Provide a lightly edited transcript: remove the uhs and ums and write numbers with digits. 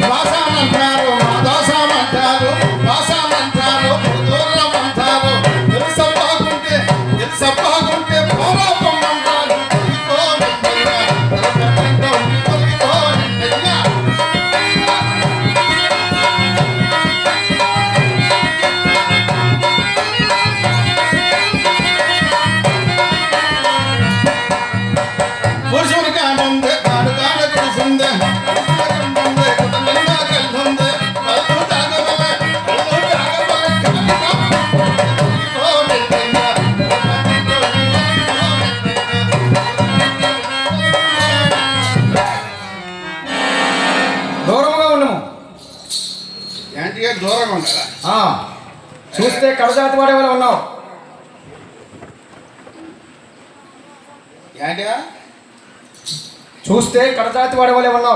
వాసామంటారు మాదాసామంటారు వాసామంటారు దూరమంటారు తెలుసబ్బాగుంటే పోరాపమ్మంటారు పురుషునిగా ముందే కాడు కాడ కురుసుందే దూరంగా ఉన్నాము. ఏంటిగా దూరంగా ఉండాలా? చూస్తే కడజాతి వాడే వాళ్ళు ఉన్నావు. ఏంటిగా చూస్తే కడజాతి వాడే వాళ్ళే ఉన్నావు.